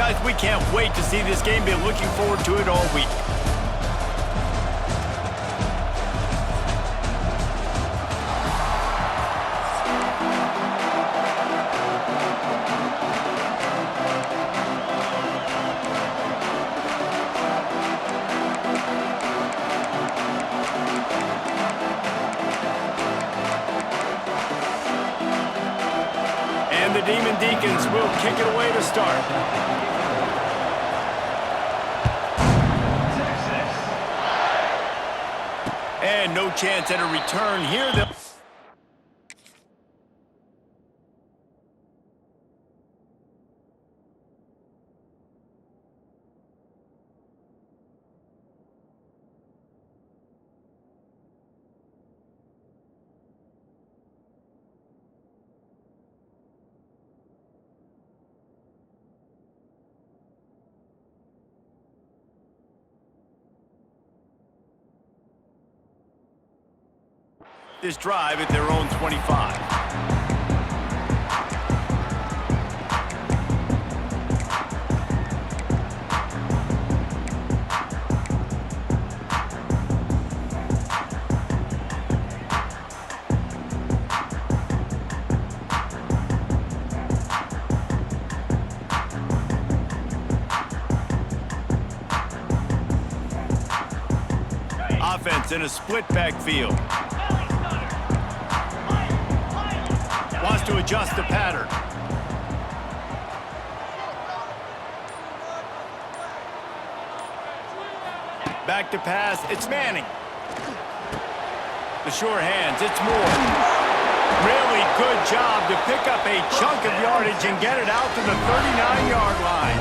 Guys, we can't wait to see this game. Been looking forward to it all week. And the Demon Deacons will kick it away to start. And no chance at a return here. This drive at their own 25. Offense in a split backfield. Wants to adjust the pattern. Back to pass. It's Manning. The sure hands. It's Moore. Really good job to pick up a chunk of yardage and get it out to the 39-yard line.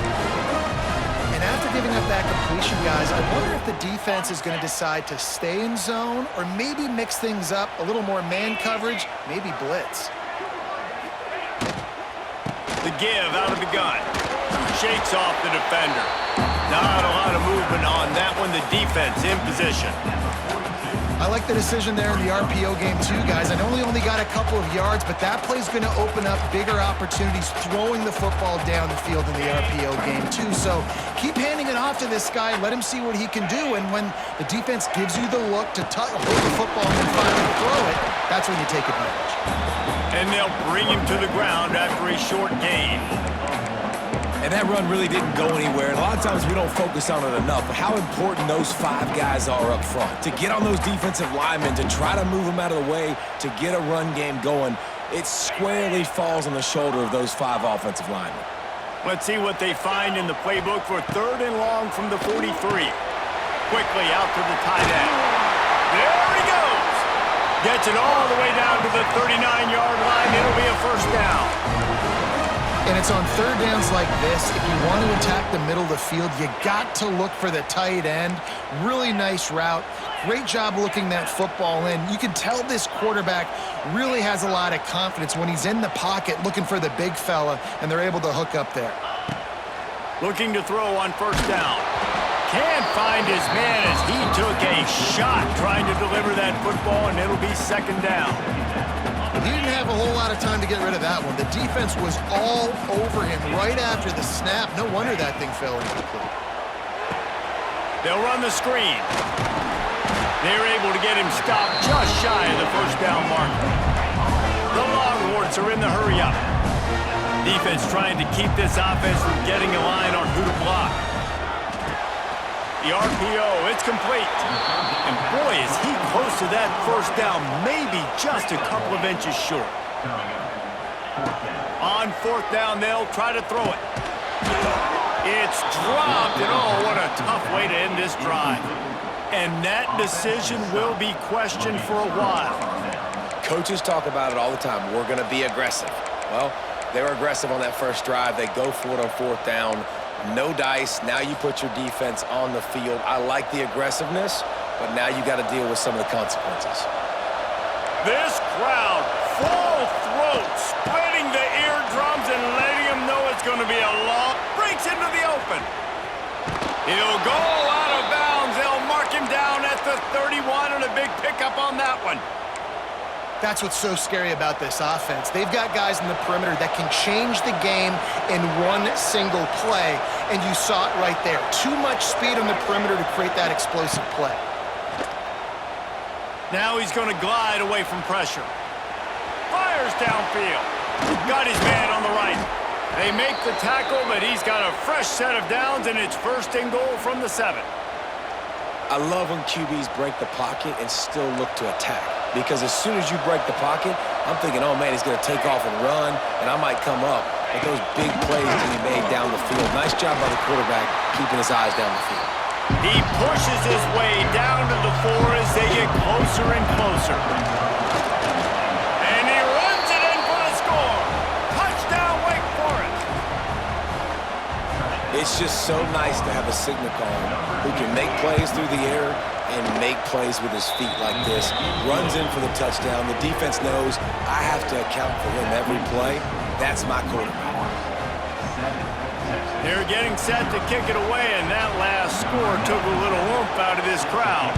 And after giving up that completion, guys, I wonder if the defense is going to decide to stay in zone or maybe mix things up, a little more man coverage, maybe blitz. The give out of the gun. Shakes off the defender. Not a lot of movement on that one. The defense in position. I like the decision there in the RPO game too, guys. I know he only got a couple of yards, but that play's going to open up bigger opportunities throwing the football down the field in the RPO game too. So keep handing it off to this guy. Let him see what he can do. And when the defense gives you the look to hold the football and then finally throw it, that's when you take advantage. And they'll bring him to the ground after a short gain. And that run really didn't go anywhere. And a lot of times we don't focus on it enough, but how important those 5 guys are up front. To get on those defensive linemen, to try to move them out of the way, to get a run game going, it squarely falls on the shoulder of those 5 offensive linemen. Let's see what they find in the playbook for 3rd and long from the 43. Quickly out to the tight end. There he goes. Gets it all the way down to the 39-yard line. It'll be a first down. And it's on 3rd downs like this. If you want to attack the middle of the field, you got to look for the tight end. Really nice route. Great job looking that football in. You can tell this quarterback really has a lot of confidence when he's in the pocket looking for the big fella, and they're able to hook up there. Looking to throw on 1st down. Can't find his man as he took a shot trying to deliver that football, and it'll be 2nd down. He didn't have a whole lot of time to get rid of that one. The defense was all over him right after the snap. No wonder that thing fell incomplete. They'll run the screen. They're able to get him stopped just shy of the 1st down marker. The Longhorns are in the hurry-up. Defense trying to keep this offense from getting a line on who to block. The RPO, it's complete. And boy, is he close to that 1st down, maybe just a couple of inches short. On 4th down, they'll try to throw it. It's dropped, and oh, what a tough way to end this drive. And that decision will be questioned for a while. Coaches talk about it all the time. We're going to be aggressive. Well, they were aggressive on that first drive. They go for it on 4th down. No dice. Now you put your defense on the field. I like the aggressiveness, but now you got to deal with some of the consequences. This crowd, full throat, splitting the eardrums and letting them know it's going to be a long. Breaks into the open. He'll go out of bounds. They'll mark him down at the 31 and a big pickup on that one. That's what's so scary about this offense. They've got guys in the perimeter that can change the game in one single play, and you saw it right there. Too much speed on the perimeter to create that explosive play. Now he's going to glide away from pressure. Fires downfield. Got his man on the right. They make the tackle, but he's got a fresh set of downs, and it's 1st and goal from the 7. I love when QBs break the pocket and still look to attack. Because as soon as you break the pocket, I'm thinking, oh, man, he's going to take off and run, and I might come up. But those big plays can be made down the field. Nice job by the quarterback keeping his eyes down the field. He pushes his way down to the 4 as they get closer and closer. And he runs it in for the score. Touchdown, Wake Forest. It's just so nice to have a signal caller who can make plays through the air and make plays with his feet like this. Runs in for the touchdown. The defense knows I have to account for him every play. That's my quarterback. They're getting set to kick it away, and that last score took a little oomph out of this crowd.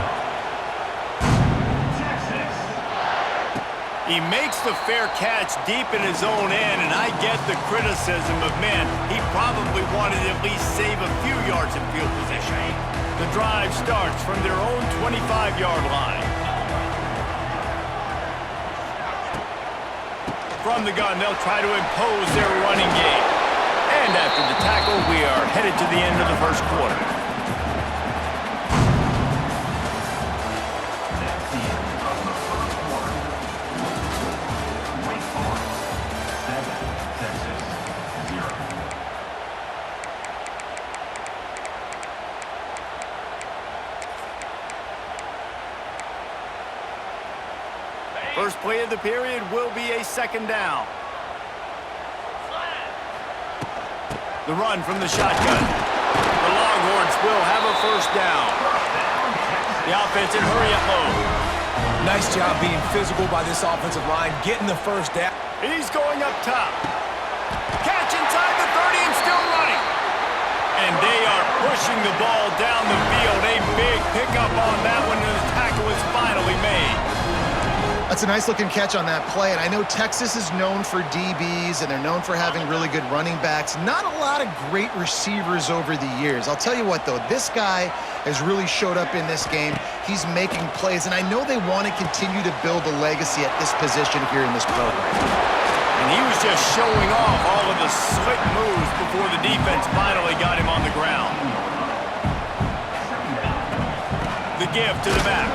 He makes the fair catch deep in his own end, and I get the criticism of, man, he probably wanted to at least save a few yards in field position. The drive starts from their own 25-yard line. From the gun, they'll try to impose their running game. And after the tackle, we are headed to the end of the 1st quarter. First play of the period will be a 2nd down. The run from the shotgun. The Longhorns will have a 1st down. The offense in hurry-up mode. Nice job being physical by this offensive line, getting the 1st down. He's going up top. Catch inside the 30 and still running. And they are pushing the ball down the field. A big pickup on that one, and the tackle is finally made. That's a nice-looking catch on that play, and I know Texas is known for DBs, and they're known for having really good running backs. Not a lot of great receivers over the years. I'll tell you what, though, this guy has really showed up in this game. He's making plays, and I know they want to continue to build a legacy at this position here in this program. And he was just showing off all of the slick moves before the defense finally got him on the ground. The give to the back.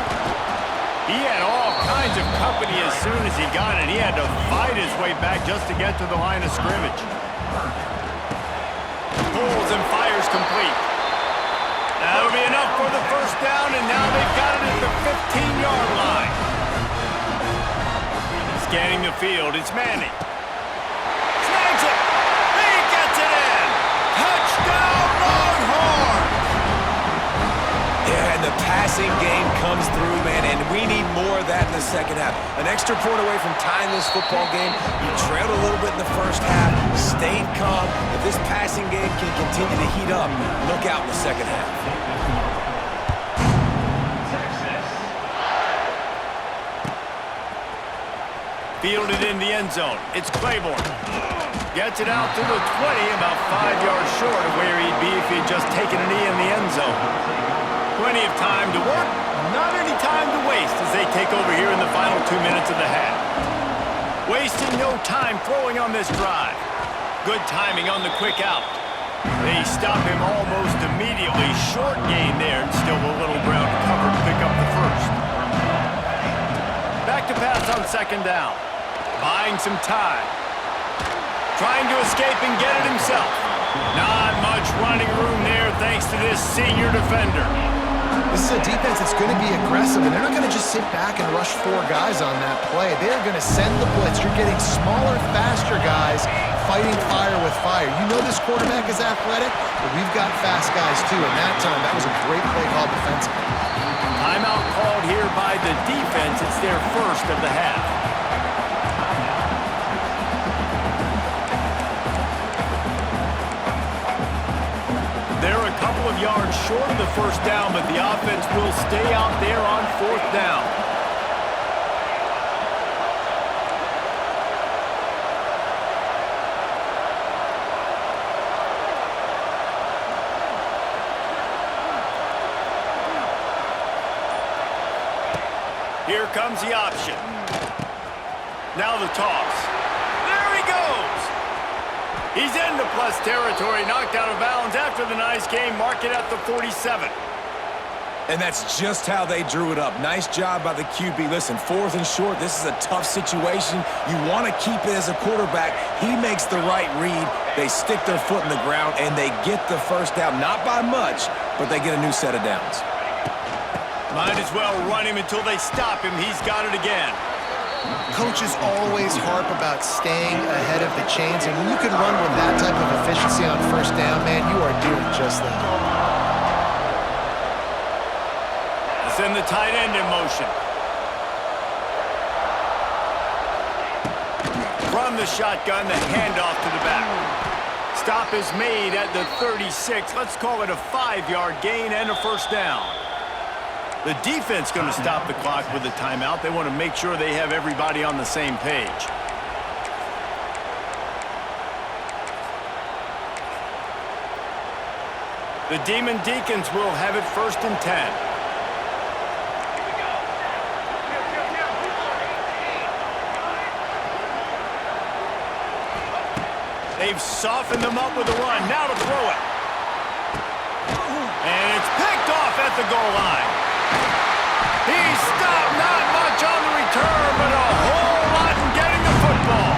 He had all kinds of company as soon as he got it. He had to fight his way back just to get to the line of scrimmage. Pulls and fires complete. That'll be enough for the 1st down, and now they've got it at the 15-yard line. Scanning the field, it's Manning. Snags it. He gets it in. Touchdown, Longhorns! Yeah, and the passing game comes through, man, and we need more of that in the 2nd half. An extra point away from tying this football game. You trailed a little bit in the 1st half, stayed calm. If this passing game can continue to heat up, look out in the 2nd half. Fielded in the end zone. It's Claiborne. Gets it out to the 20, about 5 yards short of where he'd be if he'd just taken a knee in the end zone. Plenty of time to work, not any time to waste as they take over here in the final 2 minutes of the half. Wasting no time throwing on this drive. Good timing on the quick out. They stop him almost immediately. Short gain there and still a little ground to cover to pick up the 1st. Back to pass on 2nd down. Buying some time. Trying to escape and get it himself. Not much running room there thanks to this senior defender. This is a defense that's going to be aggressive, and they're not going to just sit back and rush 4 guys on that play. They're going to send the blitz. You're getting smaller, faster guys fighting fire with fire. You know this quarterback is athletic, but we've got fast guys too, and that time, that was a great play called defensively. Timeout called here by the defense. It's their 1st of the half. They're a couple of yards short of the 1st down, but the offense will stay out there on 4th down. Here comes the option. Now the toss. There he goes. He's into plus territory, knocked out of bounds after the nice game. Mark it at the 47. And that's just how they drew it up. Nice job by the QB. Listen, 4th and short, this is a tough situation. You want to keep it as a quarterback. He makes the right read. They stick their foot in the ground, and they get the first down. Not by much, but they get a new set of downs. Might as well run him until they stop him. He's got it again. Coaches always harp about staying ahead of the chains, and when you can run with that type of efficiency on first down, man, you are doing just that. Send the tight end in motion. From the shotgun, the handoff to the back. Stop is made at the 36. Let's call it a 5-yard gain and a first down. The defense going to stop the clock with a timeout. They want to make sure they have everybody on the same page. The Demon Deacons will have it 1st and 10. They've softened them up with a run. Now to throw it. And it's picked off at the goal line. He's stopped, not much on the return, but a whole lot in getting the football.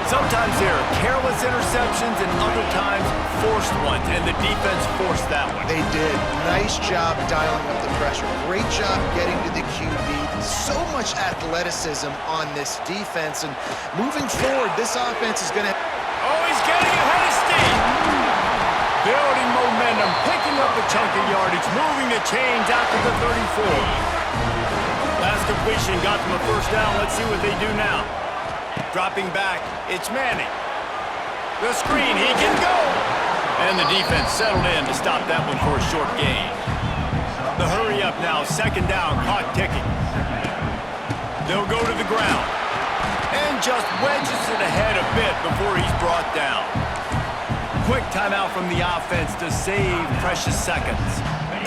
Sometimes there are careless interceptions and other times forced ones, and the defense forced that one. They did. Nice job dialing up the pressure. Great job getting to the QB. So much athleticism on this defense, and moving forward, this offense is going to... Oh, he's getting ahead of steam. Building momentum, picking up a chunk of yardage, moving the chains out to the 34. Last completion got them a first down. Let's see what they do now. Dropping back, it's Manning. The screen, he can go. And the defense settled in to stop that one for a short gain. The hurry up now, 2nd down, clock ticking. They'll go to the ground. And just wedges it ahead a bit before he's brought down. Quick timeout from the offense to save precious seconds.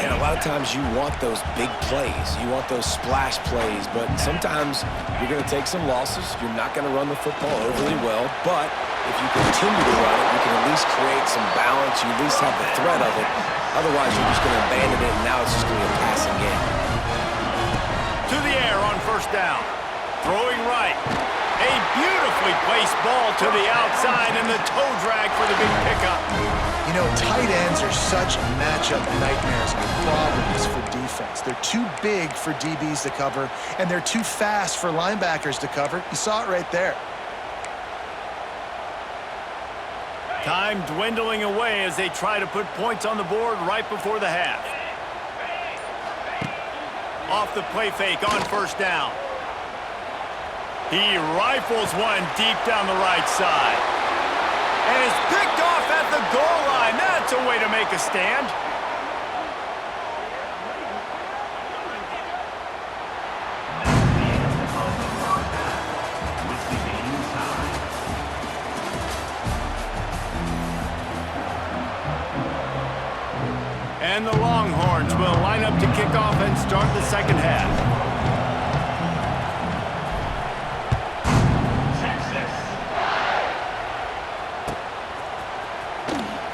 And a lot of times you want those big plays. You want those splash plays, but sometimes you're going to take some losses. You're not going to run the football overly well, but if you continue to run it, you can at least create some balance. You at least have the threat of it. Otherwise, you're just going to abandon it, and now it's just going to be a passing game. To the air on first down. Throwing right. A beautifully placed ball to the outside, and the toe drag for the big pickup. You know, tight ends are such matchup nightmares and problems for defense. They're too big for DBs to cover, and they're too fast for linebackers to cover. You saw it right there. Time dwindling away as they try to put points on the board right before the half. Off the play fake on first down. He rifles one deep down the right side. And it's picked off at the goal line. That's a way to make a stand. And the Longhorns will line up to kick off and start the second half.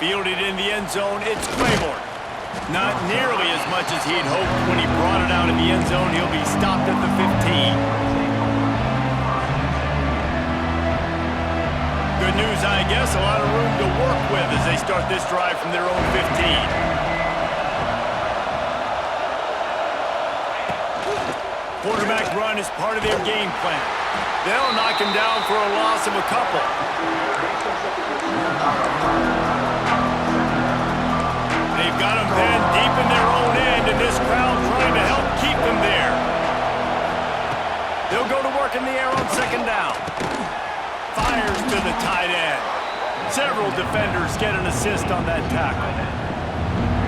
Fielded in the end zone, it's Claiborne. Not nearly as much as he'd hoped when he brought it out in the end zone. He'll be stopped at the 15. Good news, I guess. A lot of room to work with as they start this drive from their own 15. Quarterback run is part of their game plan. They'll knock him down for a loss of a couple. They've got him pinned deep in their own end, and this crowd trying to help keep them there. They'll go to work in the air on second down. Fires to the tight end. Several defenders get an assist on that tackle.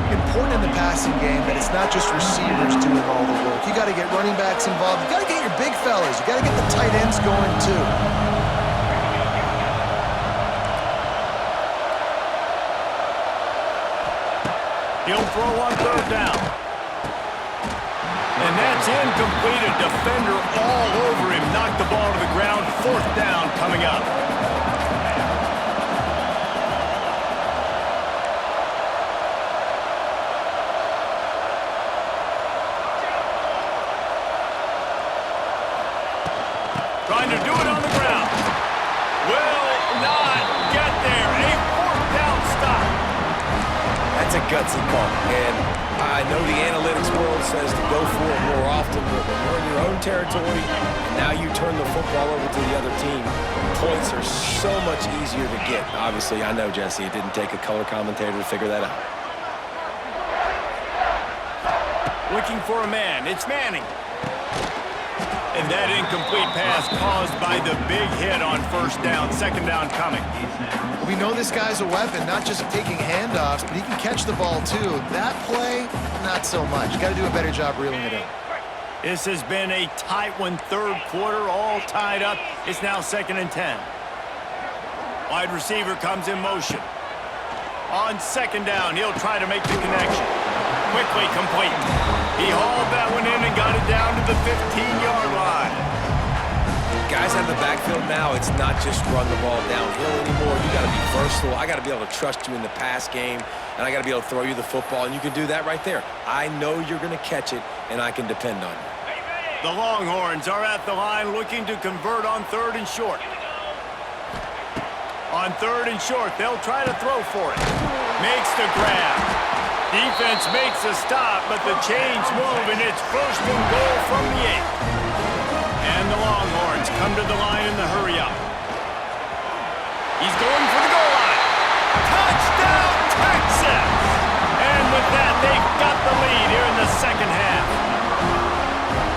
Important in the passing game that it's not just receivers doing all the work. You got to get running backs involved. You got to get your big fellas. You got to get the tight ends going too. He'll throw on third down. And that's incomplete. A defender all over him. Knocked the ball to the ground. 4th down coming up. Trying to do it on the ground. Will not get there. A 4th down stop. That's a gutsy call. And I know the analytics world says to go for it more often, but when you're in your own territory, and now you turn the football over to the other team, points are so much easier to get. Obviously, I know, Jesse, it didn't take a color commentator to figure that out. Looking for a man. It's Manning. And that incomplete pass caused by the big hit on 1st down. 2nd down coming. We know this guy's a weapon, not just taking handoffs, but he can catch the ball too. That play, not so much. Got to do a better job reeling it in. This has been a tight one. 3rd quarter, all tied up. It's now 2nd and 10. Wide receiver comes in motion. On 2nd down, he'll try to make the connection. Quickly complete. He hauled that one in and got it down to the 15-yard line. Guys out of the backfield now, it's not just run the ball downhill anymore. You got to be versatile. I got to be able to trust you in the pass game, and I got to be able to throw you the football, and you can do that right there. I know you're going to catch it, and I can depend on you. The Longhorns are at the line looking to convert on 3rd and short. On 3rd and short, they'll try to throw for it. Makes the grab. Defense makes a stop, but the chains move, and it's 1st and goal from the 8. And the Longhorns come to the line in the hurry-up. He's going for the goal line. Touchdown, Texas! And with that, they've got the lead here in the 2nd half.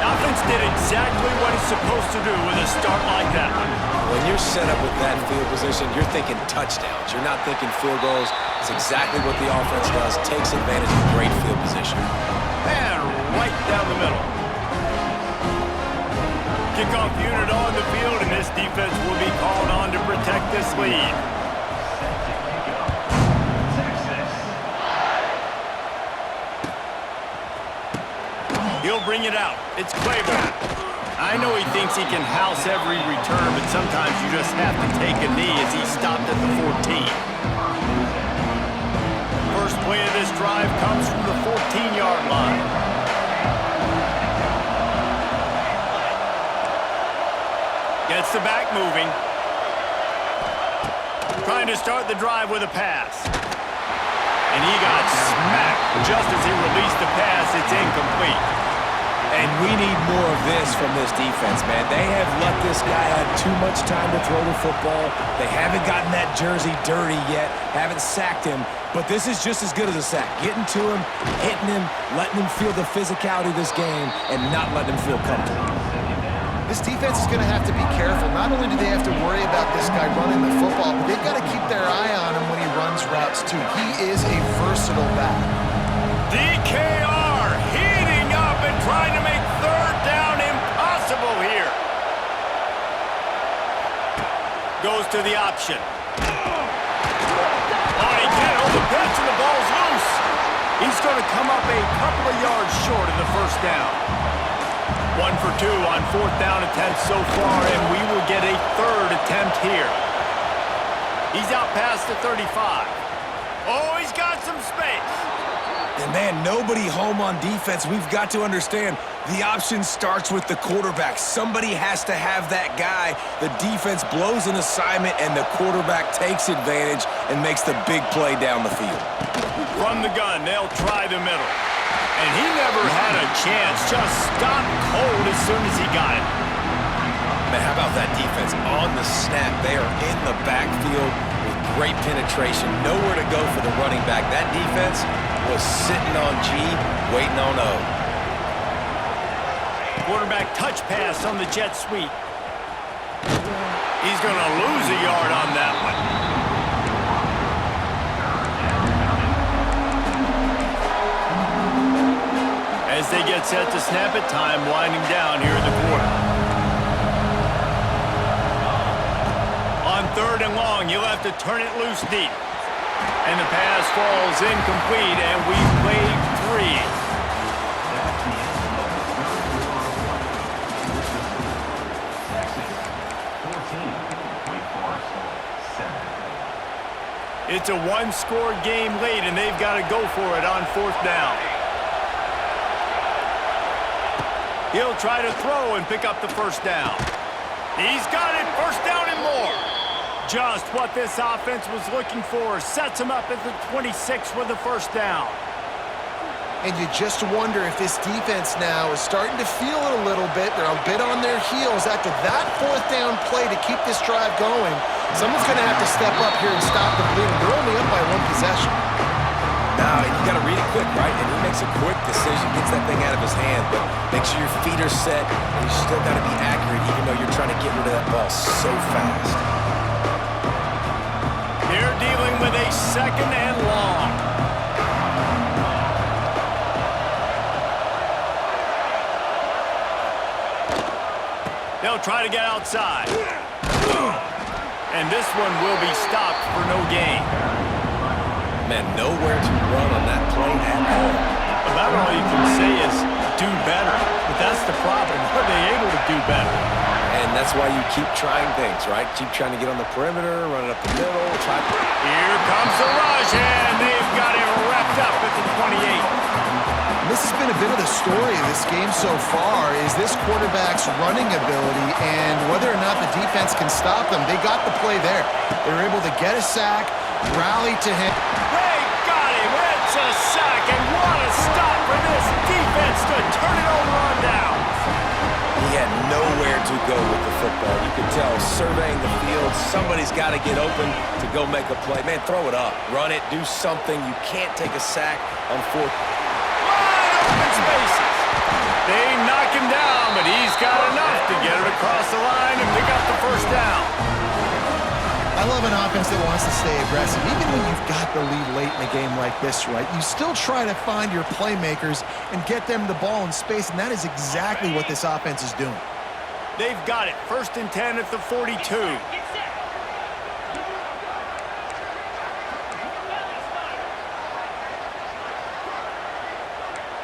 Offense did exactly what it's supposed to do with a start like that one. When you're set up with that field position, you're thinking touchdowns. You're not thinking field goals. It's exactly what the offense does. Takes advantage of great field position. And right down the middle. Kickoff unit on the field, and this defense will be called on to protect this lead. He'll bring it out. It's Claiborne. I know he thinks he can house every return, but sometimes you just have to take a knee as he stopped at the 14. First play of this drive comes from the 14-yard line. Gets the back moving. Trying to start the drive with a pass. And he got smacked just as he released the pass. It's incomplete. And we need more of this from this defense, man. They have let this guy have too much time to throw the football. They haven't gotten that jersey dirty yet, haven't sacked him, but this is just as good as a sack. Getting to him, hitting him, letting him feel the physicality of this game, and not letting him feel comfortable. This defense is going to have to be careful. Not only do they have to worry about this guy running the football, but they've got to keep their eye on him when he runs routes too. He is a versatile back. DKR heating up and trying to make 3rd down impossible here. Goes to the option. Oh, he can't hold the pitch and the ball's loose. He's going to come up a couple of yards short of the 1st down. 1 for 2 on 4th down attempts so far, and we will get a 3rd attempt here. He's out past the 35. Oh, he's got some space. And man, nobody home on defense. We've got to understand the option starts with the quarterback. Somebody has to have that guy. The defense blows an assignment, and the quarterback takes advantage and makes the big play down the field. From the gun, they'll try the middle. And he never had a chance. Just stopped cold as soon as he got it. Man, how about that defense on the snap? They are in the backfield with great penetration. Nowhere to go for the running back. That defense was sitting on G, waiting on O. Quarterback touch pass on the jet sweep. He's going to lose a yard on that one. As they get set to snap it, time winding down here in the quarter. On 3rd and long, you'll have to turn it loose deep. And the pass falls incomplete, and we've played 3. It's a one-score game late, and they've got to go for it on 4th down. He'll try to throw and pick up the 1st down. He's got it, 1st down and more. Just what this offense was looking for. Sets him up at the 26 with the 1st down. And you just wonder if this defense now is starting to feel it a little bit. They're a bit on their heels after that 4th down play to keep this drive going. Someone's going to have to step up here and stop the bleeding. They're only up by 1 possession. Now, you got to read it quick, right? And he makes a quick decision, gets that thing out of his hand, but make sure your feet are set, and you still got to be accurate even though you're trying to get rid of that ball so fast. They're dealing with a 2nd and long. They'll try to get outside. And this one will be stopped for no gain. Man, nowhere to run on that play at all. About all you can say is do better. But that's the problem. Are they able to do better? And that's why you keep trying things, right? Keep trying to get on the perimeter, run it up the middle. Here comes the rush, and they've got him wrapped up at the 28. This has been a bit of the story of this game so far, is this quarterback's running ability and whether or not the defense can stop them. They got the play there. They were able to get a sack, rally to him. They got him. It's a sack, and what a stop for this defense to turn it over on down. He had nowhere to go with the football. You could tell, surveying the field, somebody's got to get open to go make a play. Man, throw it up. Run it. Do something. You can't take a sack on 4th. Spaces. They knock him down, but he's got enough to get it across the line and pick up the 1st down. I love an offense that wants to stay aggressive. Even when you've got the lead late in a game like this, right, you still try to find your playmakers and get them the ball in space, and that is exactly what this offense is doing. They've got it. 1st and 10 at the 42.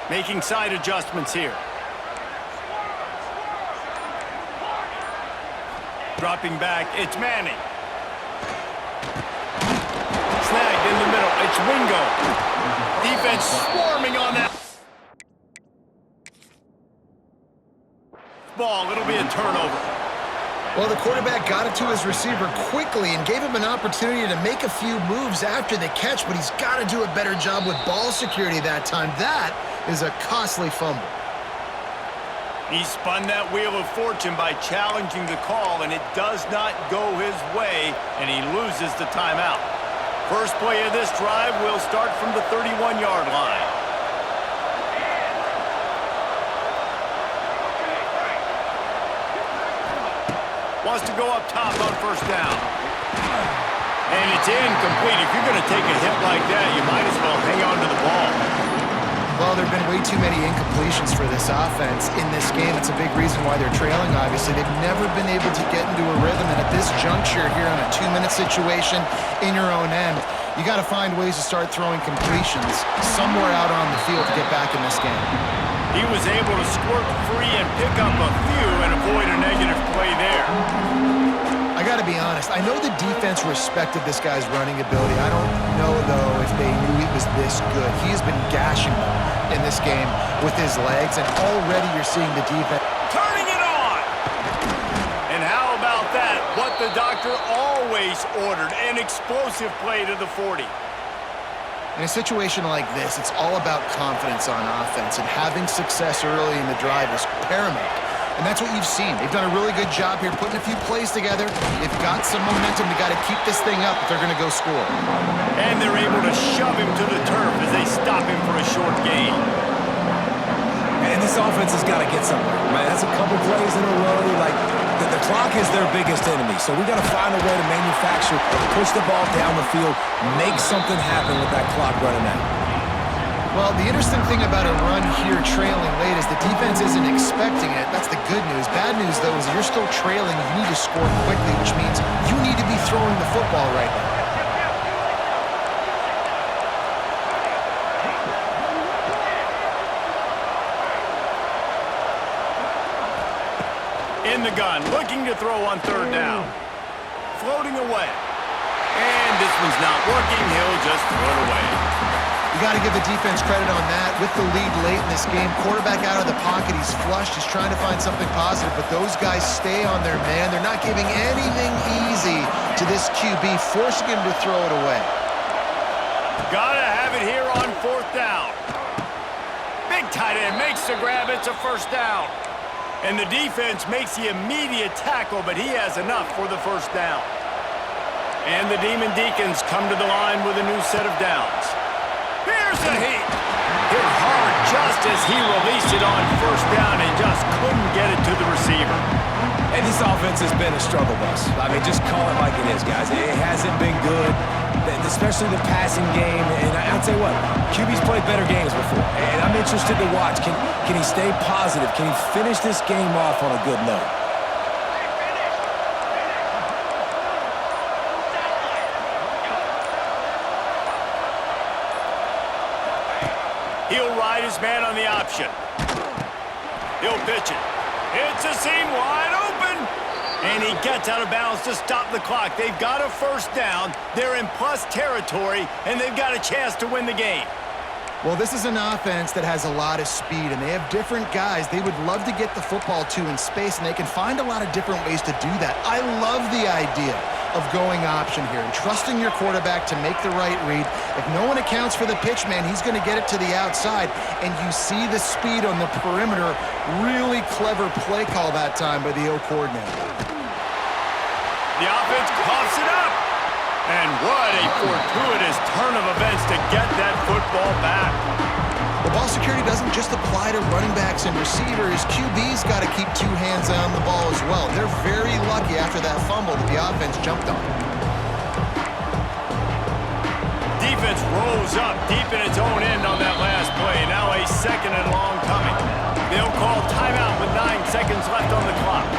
Making side adjustments here. Dropping back, it's Manning. Snagged in the middle, it's Wingo. Defense swarming on that. Ball, it'll be a turnover. Well, the quarterback got it to his receiver quickly and gave him an opportunity to make a few moves after the catch, but he's got to do a better job with ball security that time. That is a costly fumble. He spun that wheel of fortune by challenging the call, and it does not go his way, and he loses the timeout. First play of this drive will start from the 31-yard line. Wants to go up top on 1st down. And it's incomplete. If you're going to take a hit like that, you might as well hang on to the ball. Well, there have been way too many incompletions for this offense in this game. It's a big reason why they're trailing, obviously. They've never been able to get into a rhythm, and at this juncture here on a 2-minute situation in your own end, you got to find ways to start throwing completions somewhere out on the field to get back in this game. He was able to squirt free and pick up a few and avoid a negative play there. I got to be honest. I know the defense respected this guy's running ability. I don't know, though, if they knew he was this good. He has been gashing them in this game with his legs, and already you're seeing the defense turning it on. And how about that? What the doctor always ordered, an explosive play to the 40. In a situation like this, it's all about confidence on offense, and having success early in the drive is paramount. And that's what you've seen. They've done a really good job here putting a few plays together. They've got some momentum. They got to keep this thing up if they're going to go score. And they're able to shove him to the turf as they stop him for a short gain. And this offense has got to get somewhere, right? That's a couple plays in a row. Like, the clock is their biggest enemy. So we got to find a way to manufacture, push the ball down the field, make something happen with that clock running out. Well, the interesting thing about a run here trailing late is the defense isn't expecting it. That's the good news. Bad news, though, is you're still trailing. You need to score quickly, which means you need to be throwing the football right now. In the gun, looking to throw on 3rd down. Floating away. And this one's not working. He'll just throw it away. You got to give the defense credit on that. With the lead late in this game, quarterback out of the pocket, he's flushed, he's trying to find something positive, but those guys stay on their man. They're not giving anything easy to this QB, forcing him to throw it away. Gotta have it here on 4th down. Big tight end makes the grab. It's a 1st down. And the defense makes the immediate tackle, but he has enough for the 1st down. And the Demon Deacons come to the line with a new set of downs. Here's a heat. Hit hard just as he released it on 1st down and just couldn't get it to the receiver. And this offense has been a struggle bus. I mean, just call it like it is, guys. It hasn't been good, especially the passing game. And I'll tell you what, QB's played better games before. And I'm interested to watch. Can he stay positive? Can he finish this game off on a good note? He'll ride his man on the option. He'll pitch it. It's a seam wide open. And he gets out of bounds to stop the clock. They've got a 1st down. They're in plus territory, and they've got a chance to win the game. Well, this is an offense that has a lot of speed, and they have different guys they would love to get the football to in space, and they can find a lot of different ways to do that. I love the idea of going option here and trusting your quarterback to make the right read. If no one accounts for the pitch, man, he's going to get it to the outside, and you see the speed on the perimeter. Really clever play call that time by the O coordinator. The offense coughs it up. And what a fortuitous turn of events to get that football back. The ball security doesn't just apply to running backs and receivers. QB's got to keep 2 hands on the ball as well. They're very lucky after that fumble that the offense jumped on. Defense rolls up deep in its own end on that last play. Now a 2nd and long coming. They'll call timeout with 9 seconds left on the clock.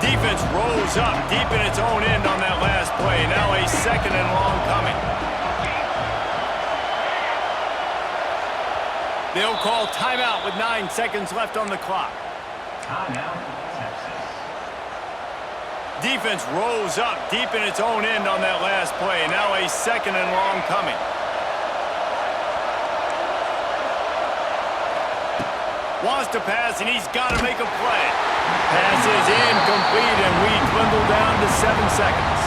Defense rolls up deep in its own end on that last play. Now a 2nd and long coming. They'll call timeout with 9 seconds left on the clock. Timeout, Texas. Defense rolls up deep in its own end on that last play. Now a 2nd and long coming. Wants to pass, and he's got to make a play. Pass is incomplete, and we dwindle down to 7 seconds.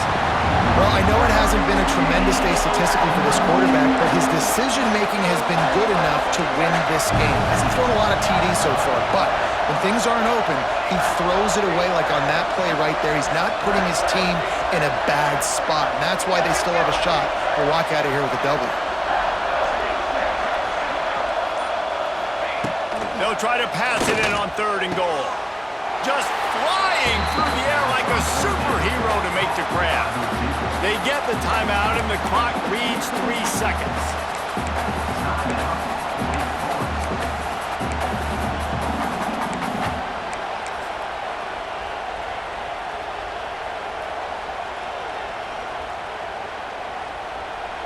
Well, I know it hasn't been a tremendous day statistically for this quarterback, but his decision-making has been good enough to win this game. Hasn't thrown a lot of TDs so far, but when things aren't open, he throws it away like on that play right there. He's not putting his team in a bad spot, and that's why they still have a shot to walk out of here with a W. They'll try to pass it in on 3rd and goal. Just flying through the air like a superhero to make the grab. They get the timeout, and the clock reads 3 seconds.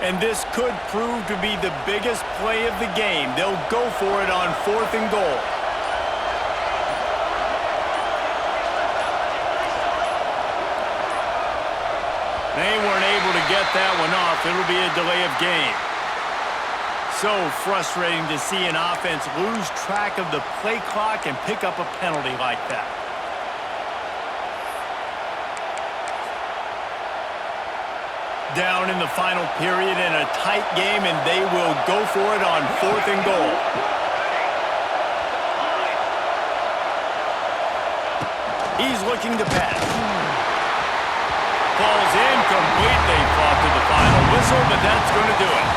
And this could prove to be the biggest play of the game. They'll go for it on 4th and goal. They weren't able to get that one off. It'll be a delay of game. So frustrating to see an offense lose track of the play clock and pick up a penalty like that. Down in the final period in a tight game, and they will go for it on 4th and goal. He's looking to pass. Ball's incomplete. They fought to the final whistle, but that's going to do it.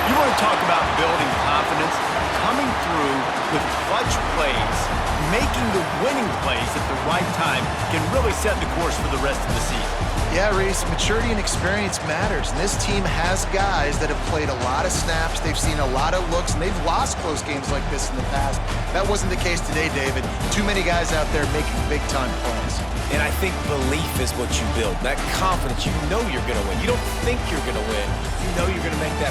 You want to talk about building confidence? Coming through with clutch plays, making the winning plays at the right time can really set the course for the rest of the season. Yeah, Reese, maturity and experience matters. And this team has guys that have played a lot of snaps. They've seen a lot of looks, and they've lost close games like this in the past. That wasn't the case today, David. Too many guys out there making big-time plays. And I think belief is what you build. That confidence, you know you're going to win. You don't think you're going to win. You know you're going to make that